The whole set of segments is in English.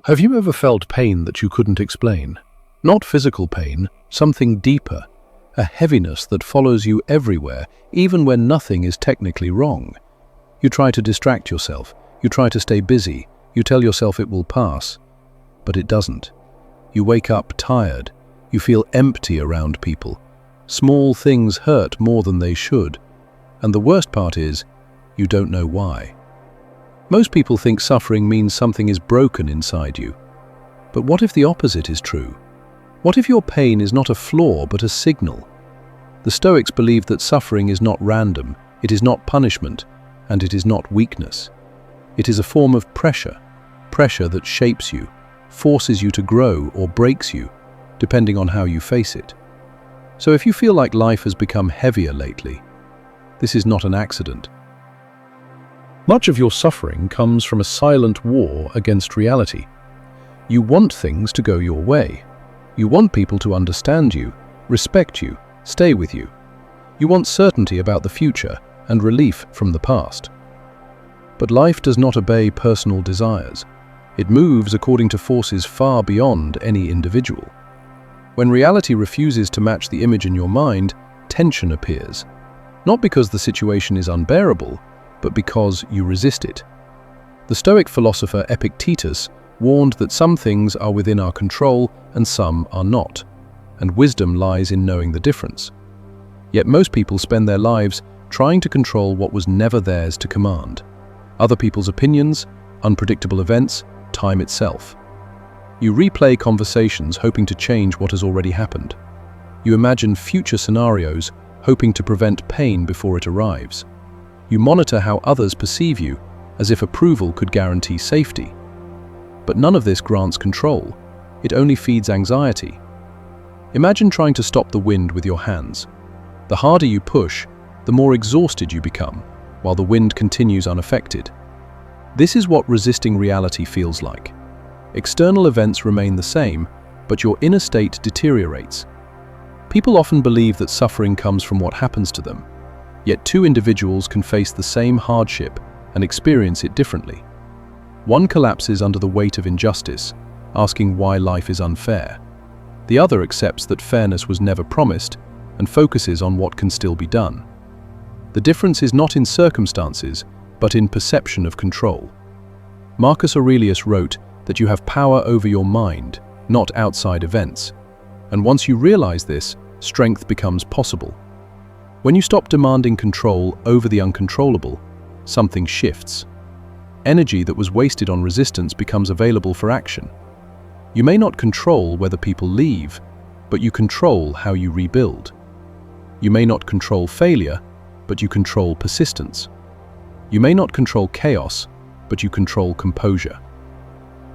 Have you ever felt pain that you couldn't explain? Not physical pain, something deeper, a heaviness that follows you everywhere, even when nothing is technically wrong. You try to distract yourself, you try to stay busy, you tell yourself it will pass, but it doesn't. You wake up tired, you feel empty around people. Small things hurt more than they should, and the worst part is, you don't know why. Most people think suffering means something is broken inside you. But what if the opposite is true? What if your pain is not a flaw but a signal? The Stoics believed that suffering is not random, it is not punishment, and it is not weakness. It is a form of pressure that shapes you, forces you to grow or breaks you, depending on how you face it. So if you feel like life has become heavier lately, this is not an accident. Much of your suffering comes from a silent war against reality. You want things to go your way. You want people to understand you, respect you, stay with you. You want certainty about the future and relief from the past. But life does not obey personal desires. It moves according to forces far beyond any individual. When reality refuses to match the image in your mind, tension appears. Not because the situation is unbearable, but because you resist it. The Stoic philosopher Epictetus warned that some things are within our control and some are not, and wisdom lies in knowing the difference. Yet most people spend their lives trying to control what was never theirs to command. Other people's opinions, unpredictable events, time itself. You replay conversations hoping to change what has already happened. You imagine future scenarios hoping to prevent pain before it arrives. You monitor how others perceive you, as if approval could guarantee safety. But none of this grants control. It only feeds anxiety. Imagine trying to stop the wind with your hands. The harder you push, the more exhausted you become, while the wind continues unaffected. This is what resisting reality feels like. External events remain the same, but your inner state deteriorates. People often believe that suffering comes from what happens to them. Yet two individuals can face the same hardship and experience it differently. One collapses under the weight of injustice, asking why life is unfair. The other accepts that fairness was never promised and focuses on what can still be done. The difference is not in circumstances, but in perception of control. Marcus Aurelius wrote that you have power over your mind, not outside events. And once you realize this, strength becomes possible. When you stop demanding control over the uncontrollable, something shifts. Energy that was wasted on resistance becomes available for action. You may not control whether people leave, but you control how you rebuild. You may not control failure, but you control persistence. You may not control chaos, but you control composure.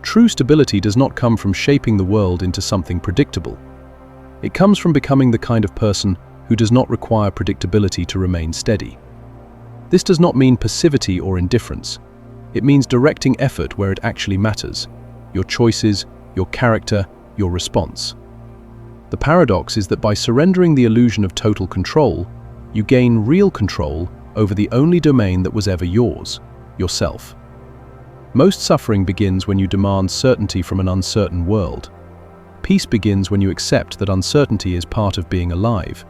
True stability does not come from shaping the world into something predictable. It comes from becoming the kind of person who does not require predictability to remain steady. This does not mean passivity or indifference. It means directing effort where it actually matters: your choices, your character, your response. The paradox is that by surrendering the illusion of total control, you gain real control over the only domain that was ever yours, yourself. Most suffering begins when you demand certainty from an uncertain world. Peace begins when you accept that uncertainty is part of being alive.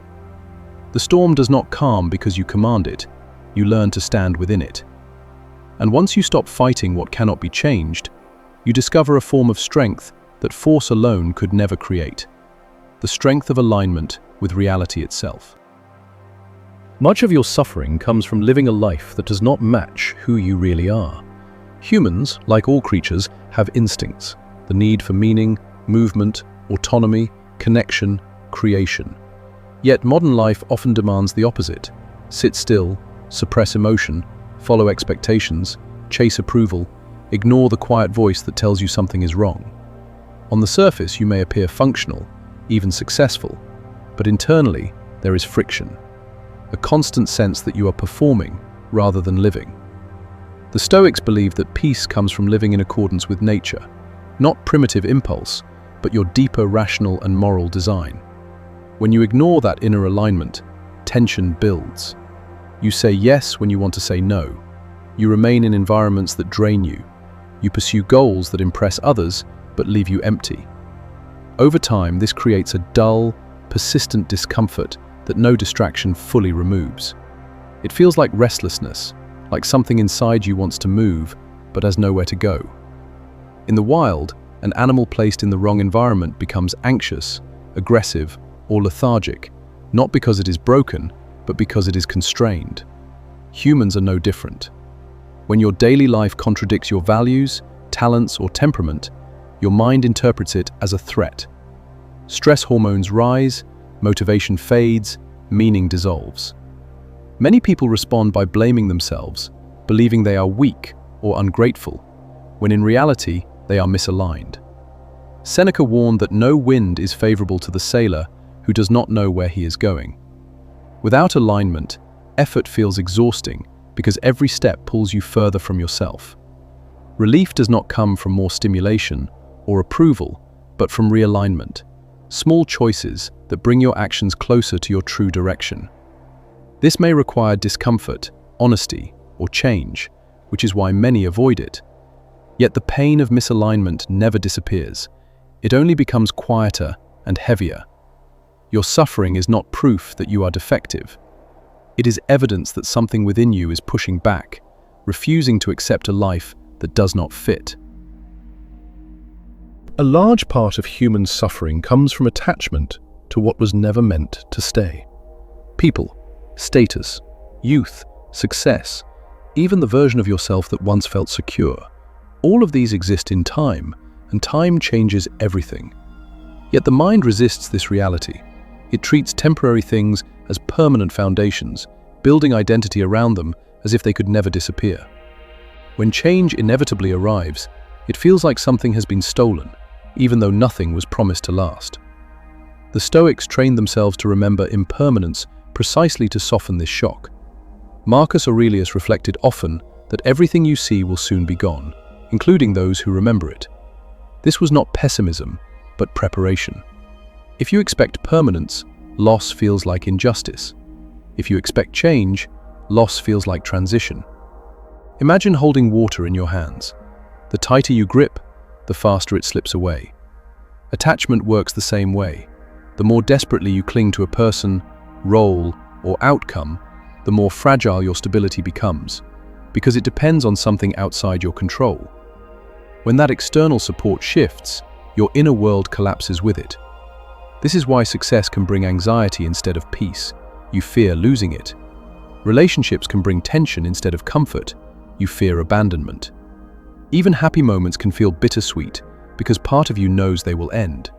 The storm does not calm because you command it, you learn to stand within it. And once you stop fighting what cannot be changed, you discover a form of strength that force alone could never create: the strength of alignment with reality itself. Much of your suffering comes from living a life that does not match who you really are. Humans, like all creatures, have instincts: the need for meaning, movement, autonomy, connection, creation. Yet modern life often demands the opposite: sit still, suppress emotion, follow expectations, chase approval, ignore the quiet voice that tells you something is wrong. On the surface, you may appear functional, even successful, but internally there is friction, a constant sense that you are performing rather than living. The Stoics believe that peace comes from living in accordance with nature, not primitive impulse, but your deeper rational and moral design. When you ignore that inner alignment, tension builds. You say yes when you want to say no. You remain in environments that drain you. You pursue goals that impress others but leave you empty. Over time, this creates a dull, persistent discomfort that no distraction fully removes. It feels like restlessness, like something inside you wants to move but has nowhere to go. In the wild, an animal placed in the wrong environment becomes anxious, aggressive, or lethargic, not because it is broken, but because it is constrained. Humans are no different. When your daily life contradicts your values, talents, or temperament, your mind interprets it as a threat. Stress hormones rise, motivation fades, meaning dissolves. Many people respond by blaming themselves, believing they are weak or ungrateful, when in reality, they are misaligned. Seneca warned that no wind is favorable to the sailor who does not know where he is going. Without alignment, effort feels exhausting because every step pulls you further from yourself. Relief does not come from more stimulation or approval, but from realignment, small choices that bring your actions closer to your true direction. This may require discomfort, honesty, or change, which is why many avoid it. Yet the pain of misalignment never disappears. It only becomes quieter and heavier. Your suffering is not proof that you are defective. It is evidence that something within you is pushing back, refusing to accept a life that does not fit. A large part of human suffering comes from attachment to what was never meant to stay. People, status, youth, success, even the version of yourself that once felt secure. All of these exist in time, and time changes everything. Yet the mind resists this reality. It treats temporary things as permanent foundations, building identity around them as if they could never disappear. When change inevitably arrives, it feels like something has been stolen, even though nothing was promised to last. The Stoics trained themselves to remember impermanence precisely to soften this shock. Marcus Aurelius reflected often that everything you see will soon be gone, including those who remember it. This was not pessimism, but preparation. If you expect permanence, loss feels like injustice. If you expect change, loss feels like transition. Imagine holding water in your hands. The tighter you grip, the faster it slips away. Attachment works the same way. The more desperately you cling to a person, role, or outcome, the more fragile your stability becomes, because it depends on something outside your control. When that external support shifts, your inner world collapses with it. This is why success can bring anxiety instead of peace. You fear losing it. Relationships can bring tension instead of comfort. You fear abandonment. Even happy moments can feel bittersweet because part of you knows they will end.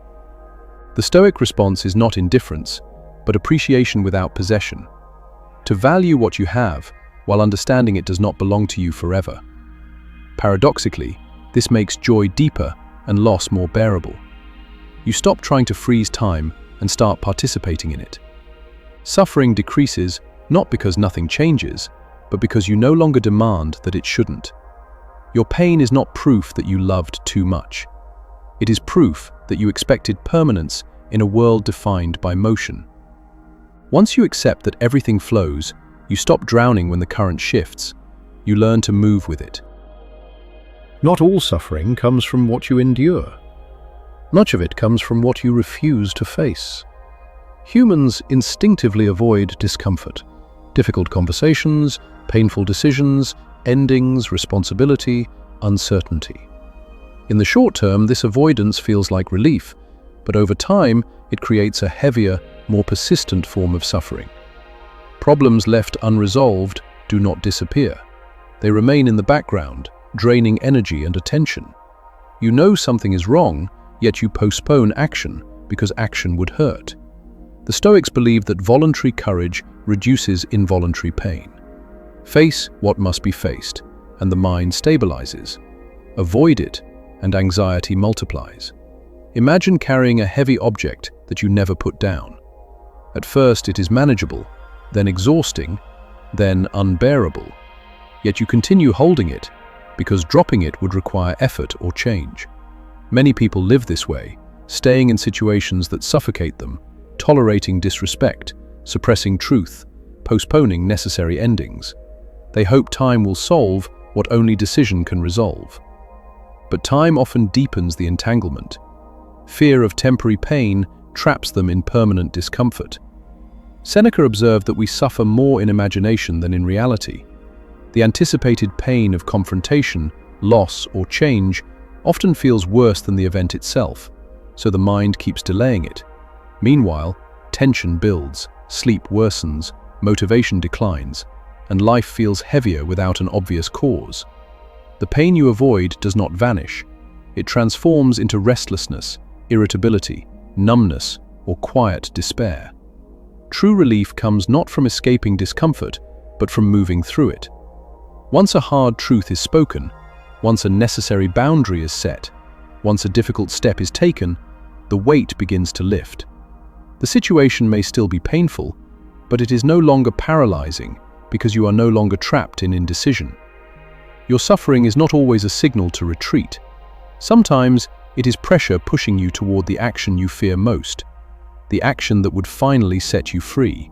The Stoic response is not indifference, but appreciation without possession. To value what you have, while understanding it does not belong to you forever. Paradoxically, this makes joy deeper and loss more bearable. You stop trying to freeze time and start participating in it. Suffering decreases not because nothing changes, but because you no longer demand that it shouldn't. Your pain is not proof that you loved too much. It is proof that you expected permanence in a world defined by motion. Once you accept that everything flows, you stop drowning when the current shifts. You learn to move with it. Not all suffering comes from what you endure. Much of it comes from what you refuse to face. Humans instinctively avoid discomfort. Difficult conversations, painful decisions, endings, responsibility, uncertainty. In the short term, this avoidance feels like relief, but over time, it creates a heavier, more persistent form of suffering. Problems left unresolved do not disappear. They remain in the background, draining energy and attention. You know something is wrong, yet you postpone action because action would hurt. The Stoics believe that voluntary courage reduces involuntary pain. Face what must be faced, and the mind stabilizes. Avoid it, and anxiety multiplies. Imagine carrying a heavy object that you never put down. At first it is manageable, then exhausting, then unbearable. Yet you continue holding it, because dropping it would require effort or change. Many people live this way, staying in situations that suffocate them, tolerating disrespect, suppressing truth, postponing necessary endings. They hope time will solve what only decision can resolve. but time often deepens the entanglement. Fear of temporary pain traps them in permanent discomfort. Seneca observed that we suffer more in imagination than in reality. The anticipated pain of confrontation, loss, or change often feels worse than the event itself, so the mind keeps delaying it. Meanwhile, tension builds, sleep worsens, motivation declines, and life feels heavier without an obvious cause. The pain you avoid does not vanish. It transforms into restlessness, irritability, numbness, or quiet despair. True relief comes not from escaping discomfort, but from moving through it. Once a hard truth is spoken, once a necessary boundary is set, once a difficult step is taken, the weight begins to lift. The situation may still be painful, but it is no longer paralyzing because you are no longer trapped in indecision. Your suffering is not always a signal to retreat. Sometimes it is pressure pushing you toward the action you fear most, the action that would finally set you free.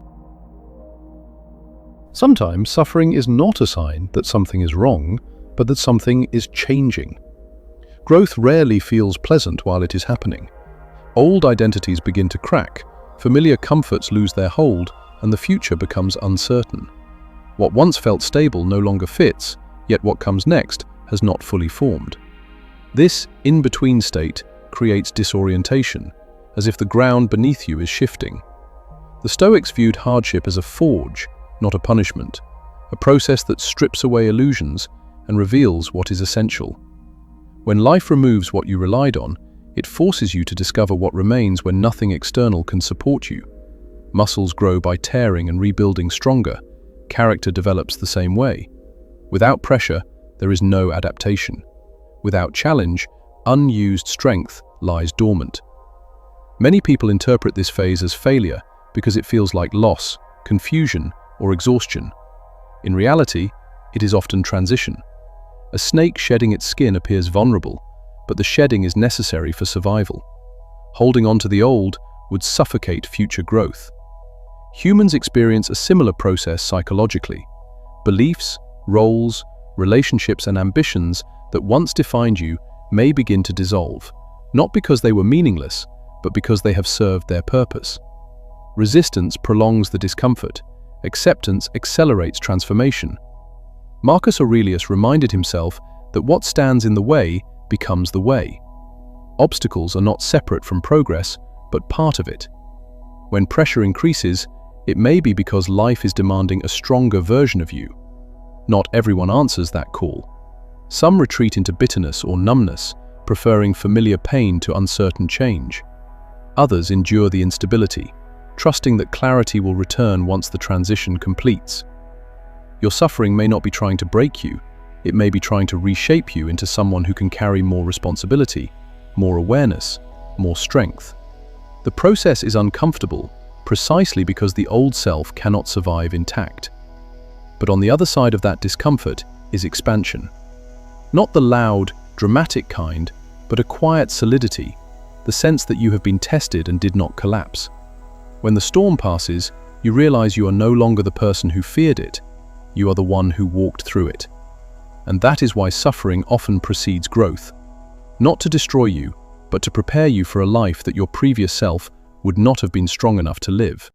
Sometimes suffering is not a sign that something is wrong, but that something is changing. Growth rarely feels pleasant while it is happening. Old identities begin to crack, familiar comforts lose their hold, and the future becomes uncertain. What once felt stable no longer fits, yet what comes next has not fully formed. This in-between state creates disorientation, as if the ground beneath you is shifting. The Stoics viewed hardship as a forge, not a punishment, a process that strips away illusions and reveals what is essential. When life removes what you relied on, it forces you to discover what remains when nothing external can support you. Muscles grow by tearing and rebuilding stronger. Character develops the same way. Without pressure, there is no adaptation. Without challenge, unused strength lies dormant. Many people interpret this phase as failure because it feels like loss, confusion, or exhaustion. In reality, it is often transition. A snake shedding its skin appears vulnerable, but the shedding is necessary for survival. Holding on to the old would suffocate future growth. Humans experience a similar process psychologically. Beliefs, roles, relationships, and ambitions that once defined you may begin to dissolve, not because they were meaningless, but because they have served their purpose. Resistance prolongs the discomfort. Acceptance accelerates transformation. Marcus Aurelius reminded himself that what stands in the way becomes the way. Obstacles are not separate from progress, but part of it. When pressure increases, it may be because life is demanding a stronger version of you. Not everyone answers that call. Some retreat into bitterness or numbness, preferring familiar pain to uncertain change. Others endure the instability, trusting that clarity will return once the transition completes. Your suffering may not be trying to break you, it may be trying to reshape you into someone who can carry more responsibility, more awareness, more strength. The process is uncomfortable, precisely because the old self cannot survive intact. But on the other side of that discomfort is expansion. Not the loud, dramatic kind, but a quiet solidity, the sense that you have been tested and did not collapse. When the storm passes, you realize you are no longer the person who feared it, you are the one who walked through it. And that is why suffering often precedes growth. Not to destroy you, but to prepare you for a life that your previous self would not have been strong enough to live.